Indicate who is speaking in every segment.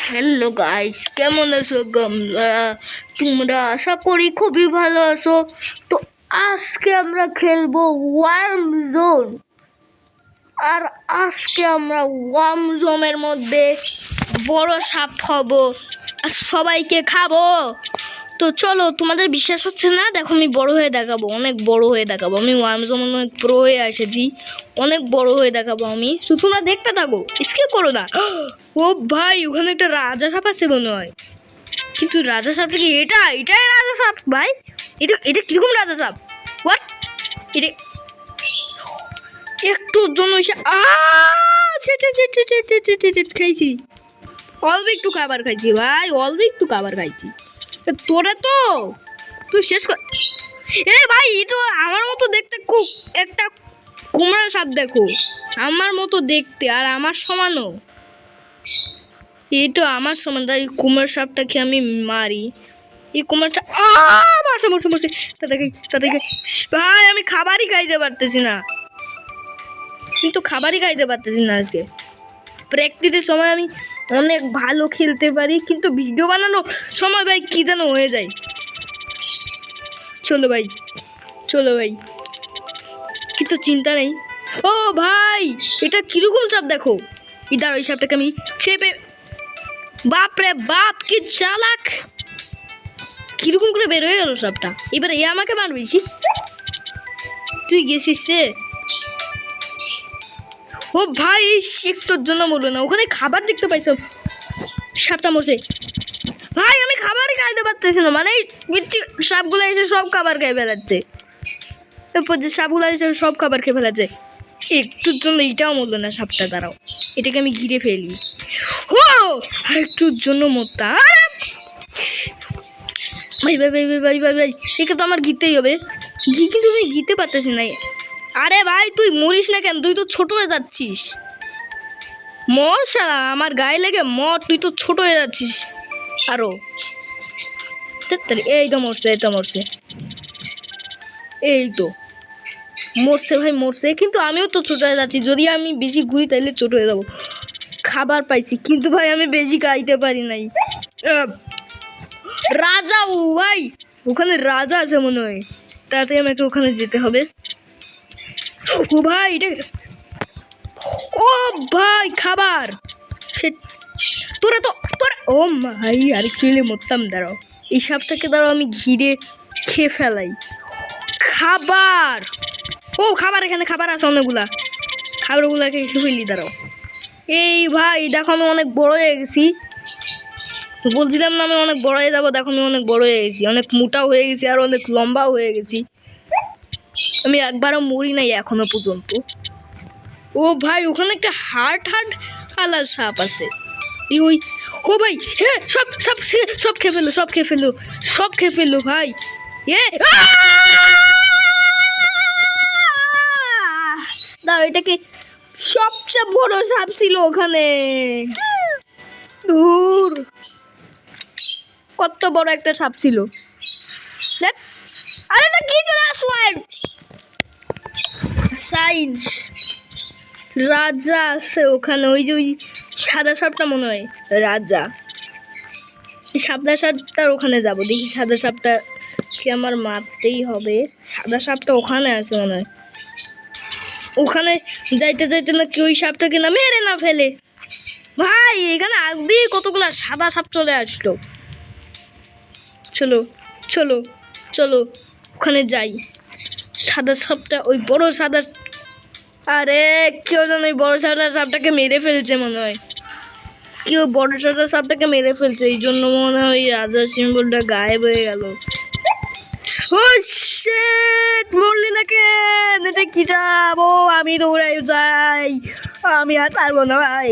Speaker 1: Hello guys, কেমন আছো তোমরা? আশা করি খুবই ভালো আছো। তো আজকে আমরা খেলবো ওয়ার্ম জোন। আর আজকে আমরা ওয়ার্ম জোনের মধ্যে বড় সাপ হব আর সবাইকে খাবো। তো চলো, তোমাদের বিশ্বাস হচ্ছে না? দেখো, আমি বড় হয়ে দেখাবো, অনেক বড় হয়ে দেখাবো। আমি ওয়ার্ম জোন অনেক প্রো হয়ে এসেছি, অনেক বড় হয়ে দেখাবো আমি। শুধু তোমরা দেখতে থাকো, স্কিপ করো না। ও ভাই, ওখানে একটা রাজা সাপ আছে মনে হয়। কিন্তু রাজা সাপটা কি এটাই রাজা সাপ ভাই? এটা কিরকম রাজা সাপ? হোয়াট? এটা একটুর জন্য খাইছি, অল্প একটু খাবার খাইছি ভাই, অল্প একটু খাবার খাইছি। তোরা তো তুই শেষ কর। এ ভাই, এটা আমার মতো দেখতে, খুব একটা কুমড়া সাপ দেখো, আমার মতো দেখতে আর আমার সমানও। এইটা আমার সমান, তাই কুমড়া সাপটাকে আমি মারি। এই কুমড়াটা মরছে তাদেরকে ভাই, আমি খাবারই খাইতে পারতেছি না, কিন্তু খাবারই খাইতে পারতেছি না আজকে। প্র্যাকটিসের সময় আমি অনেক ভালো খেলতে পারি, কিন্তু ভিডিও বানানোর সময় ভাই কী যেন হয়ে যায়। চলো ভাই, কিন্তু চিন্তা নেই। ও ভাই, এটা কিরকম সাপ দেখো। ইদার ওই সাপটাকে আমি চেপে, বাপ রে বাপ, কি চালাক! কিরকম করে বের হয়ে গেল সাপটা। এবারে এ আমাকে মারবি? তুই গেছিস রে। ও ভাই, একটুর জন্য মরলো না, ওখানে খাবার দেখতে পাইছ। সাপটা মরছে ভাই, আমি খাবারই খাইতে পারতেছি না। মানে সাপগুলো এসে সব খাবার খেয়ে ফেলাচ্ছে, এরপর যে সাপগুলো এসে সব খাবার খেয়ে ফেলাচ্ছে। একটুর জন্য এটাও মরলো না সাপটা। দাঁড়াও, এটাকে আমি ঘিরে ফেলি। ও, আর একটুর জন্য মরতা। ভাই, একে তো আমার ঘিরতেই হবে। কিন্তু আমি ঘিরতে পারতেছি না। আরে ভাই, তুই মরিস না কেন? তুই তো ছোট হয়ে যাচ্ছিস। মর শালা, আমার গায়ে লেগে মর, তুই তো ছোট হয়ে যাচ্ছিস আরো। এই তো মরছে, এই তো মরছে ভাই, মরছে। কিন্তু আমিও তো ছোট হয়ে যাচ্ছি, যদি আমি বেশি ঘুরি তাইলে ছোট হয়ে যাবো। খাবার পাইছি, কিন্তু ভাই আমি বেশি খাইতে পারি নাই। রাজা, ও ভাই, ওখানে রাজা আছে মনে হয়, তাড়াতাড়ি আমাকে ওখানে যেতে হবে। ও ভাই, ও ভাই, খাবার সে তোরা ও ভাই, আর খেলে মরতাম। দাঁড়াও, এই সাপটাকে দাঁড়াও আমি ঘিরে খেয়ে ফেলাই। খাবার, ও খাবার, এখানে খাবার আছে অনেকগুলা। খাবারগুলাকে খেয়ে ফেলি। দাঁড়াও, এই ভাই দেখো, আমি অনেক বড় হয়ে গেছি। বলছিলাম না আমি অনেক বড় হয়ে যাবো। দেখো, আমি অনেক বড় হয়ে গেছি, অনেক মোটাও হয়ে গেছি, আর অনেক লম্বাও হয়ে গেছি। আমি একবারও মরি নাই এখনো পর্যন্ত। ও ভাই, ওখানে একটা হার্ট কালার সাপ আছে। ওই, ও ভাই, হ্যাঁ, সব খেয়ে ফেললো ভাই। দাঁড়াও, এটাকে সবচেয়ে বড় সাপ ছিল ওখানে। দূর, কত বড় একটা সাপ ছিল। আরে না, কি চলে আসলেন? সাইন্স রাজা আছে ওখানে, ওই যে ওই সাদা সাপটা মনে হয় রাজা। সাদা সাপটার ওখানে যাব, দেখি সাদা সাপটা কি আমার মারতেই হবে। সাদা সাপটা ওখানে আছে মনে হয়। ওখানে যাইতে নাকি ওই সাপটাকে না মেরে না ফেলে। ভাই, এখানে আগ দিয়ে কতগুলা সাদা সাপ চলে আসলো। চলো ওখানে যাই। সাদা সাপটা, ওই বড় সাদা, আরে কেউ যেন ওই বড় সাদা সাপটাকে মেরে ফেলছে মনে হয়। কেউ বড় সাদা সাপটাকে মেরে ফেলছে, এই জন্য মনে হয় ওই রাজার সিম্বলটা গায়েব হয়ে গেল। ও শিট, মরলি না কেন? এটা কি যাবো, আমি দৌড়াই যাই, আমি আর পারবো না ভাই।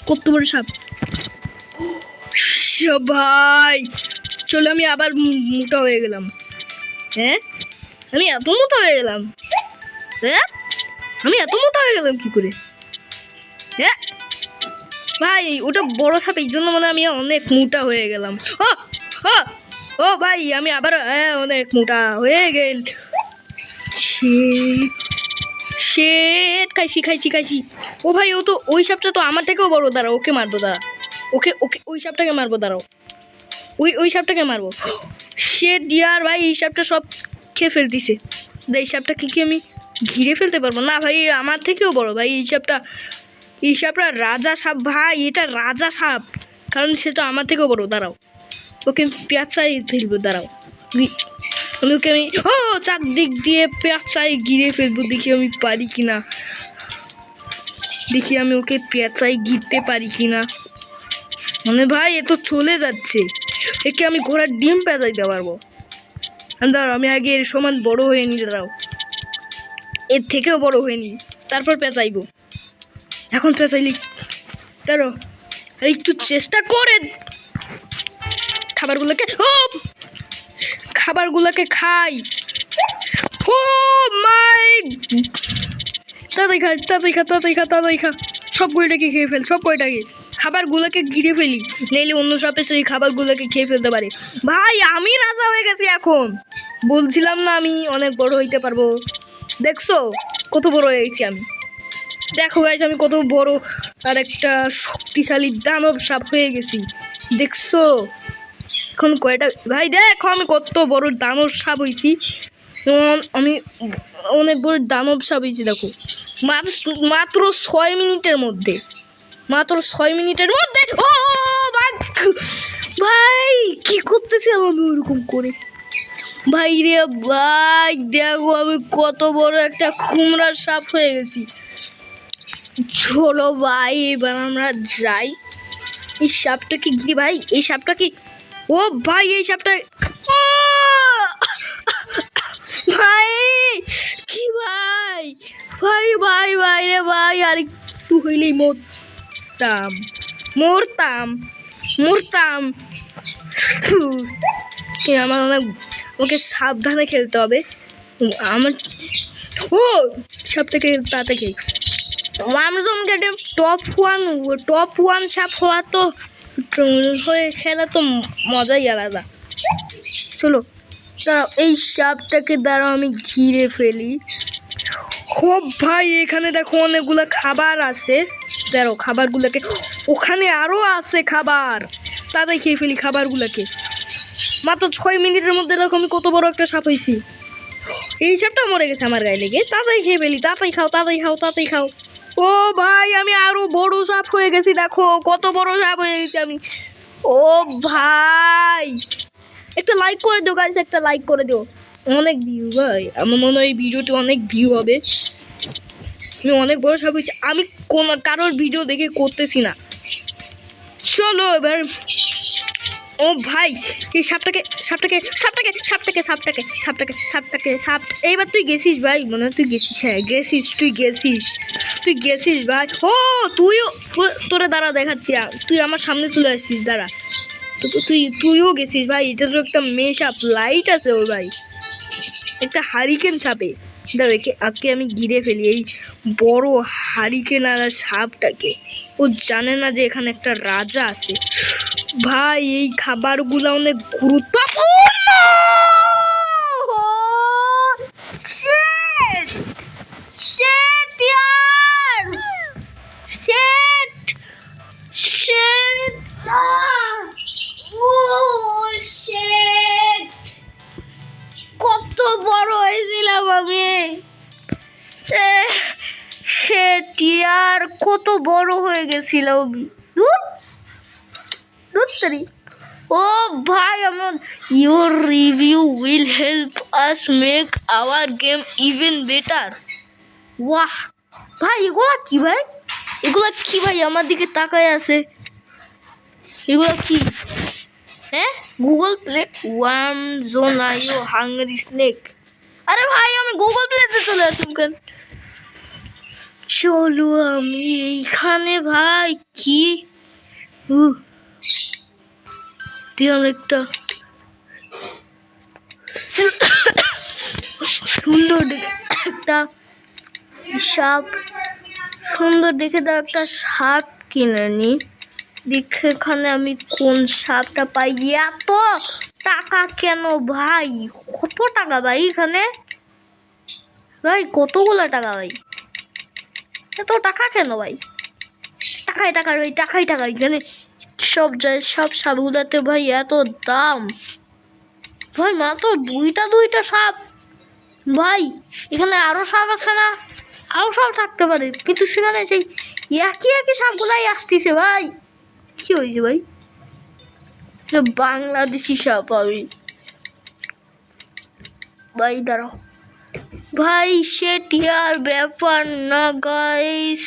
Speaker 1: কত বড় সাপ ভাই! চলো, আমি আবার মোটা হয়ে গেলাম। হ্যাঁ, আমি এত মোটা হয়ে গেলাম। হ্যাঁ আমি এত মোটা হয়ে গেলাম কি করে? হ্যাঁ ভাই ওটা বড় সাপ, এই জন্য মানে আমি অনেক মোটা হয়ে গেলাম। ও ও ও ভাই আমি আবার অনেক মোটা হয়ে গেল। শেট খাইছি খাইছি খাইছি। ও ভাই ও তো ওই সাপটা তো আমার থেকেও বড়, দাঁড়াও ওকে মারবো, দাঁড়া ওকে ওকে ওই সাপটাকে মারবো, দাঁড়াও ওই সাপটাকে মারবো। শেট ডিয়ার ভাই এই সাপটা সব খেয়ে ফেলতিছে। এই সাপটাকে কি আমি ঘিরে ফেলতে পারবো না ভাই? আমার থেকেও বড় ভাই এই সাপটা রাজা সাপ ভাই, এটা রাজা সাপ, কারণ সে তো আমার থেকেও বড়। দাঁড়াও ওকে পেঁচাই ফেলবো, দাঁড়াও আমি ওকে আমি চারদিক দিয়ে পেঁচাই ঘিরে ফেলবো, দেখি আমি পারি কিনা, দেখি আমি ওকে পেঁচাই ঘিরতে পারি কিনা। মানে ভাই এ তো চলে যাচ্ছে, একে আমি ঘোড়ার ডিম পেঁচাইতে পারবো। দাঁড়াও আমি আগে এর সমান বড় হয়ে নি, দাঁড়াও এর থেকেও বড় হয়ে নি, তারপর পেঁচাইবো। এখন পেঁচাইলি, দাঁড়াও একটু চেষ্টা করে খাবারগুলোকে খাই। ও মাই, তাড়াতাড়ি খা সব কয়টাকে খেয়ে ফেল, সব কয়টাকে খাবারগুলোকে ঘিরে ফেলি, নইলে অন্য সাপে সেই খাবারগুলোকে খেয়ে ফেলতে পারে। ভাই আমি রাজা হয়ে গেছি এখন, বলছিলাম না আমি অনেক বড় হইতে পারবো। দেখছো কত বড় হয়ে গেছি আমি, দেখো গাইস আমি কত বড় আর একটা শক্তিশালী দানব সাপ হয়ে গেছি, দেখছো এখন কয়টা? ভাই দেখো আমি কত বড় দানব সাপ হয়েছি, আমি অনেক বড় দানব সাপ হয়েছি। দেখো মাত্র 6 মিনিটের মধ্যে, মাত্র 6 মিনিটের মধ্যে। ও ভাই কি করতেছিলাম আমি ওরকম করে? ভাই রে ভাই দেখো আমি কত বড় একটা কুমড়ার সাপ হয়ে গেছি। চলো ভাই এবার আমরা যাই। এই সাপটা কি ঘিরে ভাই, এই সাপটা কি? ও ভাই এই সাপটা ভাই কি ভাই ভাই ভাই ভাই রে ভাই, আর একটু হইলেই মরতাম। আমার অনেক, ওকে সাবধানে খেলতে হবে আমার। ও সাপটাকে তাড়াতাড়ি আমাজনকে টপ ওয়ান সাপ হওয়া তো হয়ে খেলা তো মজাই আলাদা। চলো দাঁড়াও এই সাপটাকে দাঁড়াও আমি ঘিরে ফেলি। খুব ভাই এখানে দেখো অনেকগুলো খাবার আছে, দাঁড়াও খাবারগুলোকে, ওখানে আরও আছে খাবার, তাড়াতাড়ি খেয়ে ফেলি খাবারগুলোকে। মাত্র 6 মিনিটের মধ্যে দেখো আমি কত বড় একটা সাপ হয়েছি। এই সাপটা মরে গেছে আমার গায়ে লেগে, তাড়াতাড়ি খেয়ে ফেলি, তাড়াতাড়ি খাও। ও ভাই আমি আরো বড় সাপ হয়ে গেছি, দেখো কত বড় সাপ হয়ে গেছি আমি। ও ভাই একটা লাইক করে দিও গাইস, একটা লাইক করে দিও, অনেক ভিউ ভাই, আমার মনে হয় এই ভিডিওতে অনেক ভিউ হবে। আমি অনেক বড় সাপ হয়েছি, আমি কারোর ভিডিও দেখে করতেছি না। চলো এবার ও ভাই এই সাপটাকে এইবার তুই গেছিস ভাই, মনে হয় তুই গেছিস, হ্যাঁ তুই গেছিস ভাই। ও তোরা দাঁড়া দেখাচ্ছি, তুই আমার সামনে চলে আসছিস, দাঁড়া তুইও গেছিস ভাই। এটা তো একটা মেয়ে সাপ, লাইট আছে ওর ভাই, একটা হারিকেন সাপে। দাঁড়া আজকে আমি ঘিরে ফেলি এই বড় হারিকেন আর সাপটাকে। ও জানে না যে এখানে একটা রাজা আছে। ভাই এই খাবারগুলো অনেক গুরুত্বপূর্ণ। কত বড় হয়েছিলাম আমি, আর কত বড় হয়ে গেছিলাম। Oh bhai, your review will help us make our game even better. Wow, ভাই এগুলা কি ভাই আমার দিকে তাকায় আছে, এগুলা কি? হ্যাঁ গুগল প্লে ওয়ার্ম জোন আইও হাঙ্গারি স্নেক। আরে ভাই আমি গুগল প্লেতে চলে আসলাম কেন? চলো আমি এইখানে ভাই কি একটা সুন্দর একটা সাপ সুন্দর দেখে দাও, একটা সাপ কিনে নি। দেখে এখানে আমি কোন সাপটা পাই। এত টাকা কেন ভাই? কত টাকা ভাই এখানে? ভাই কতগুলো টাকা ভাই? এত টাকা কেন ভাই? টাকায় টাকা ভাই, টাকায় টাকা। এখানে সব যায়, সব সাপগুলাতে ভাই এত দাম। ভাই মাত্র দুইটা সাপ। ভাই এখানে আরো সাপ আছে না? আরো সাপ থাকতে পারে, কিন্তু সেখানে সেই একই সাপগুলাই আসতেছে ভাই। কি হয়েছে ভাই? বাংলাদেশি সাপ আমি ভাই, দাঁড়াও ভাই, সেটি আর ব্যাপার না গাইস।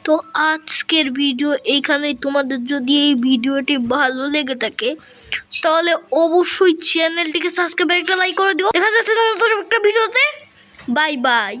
Speaker 1: তো আজকের ভিডিও এইখানেই। তোমাদের যদি এই ভিডিওটি ভালো লেগে থাকে তাহলে অবশ্যই চ্যানেলটিকে সাবস্ক্রাইব, একটা লাইক করে দিও। দেখা যাচ্ছে নতুন একটা ভিডিওতে। Bye bye.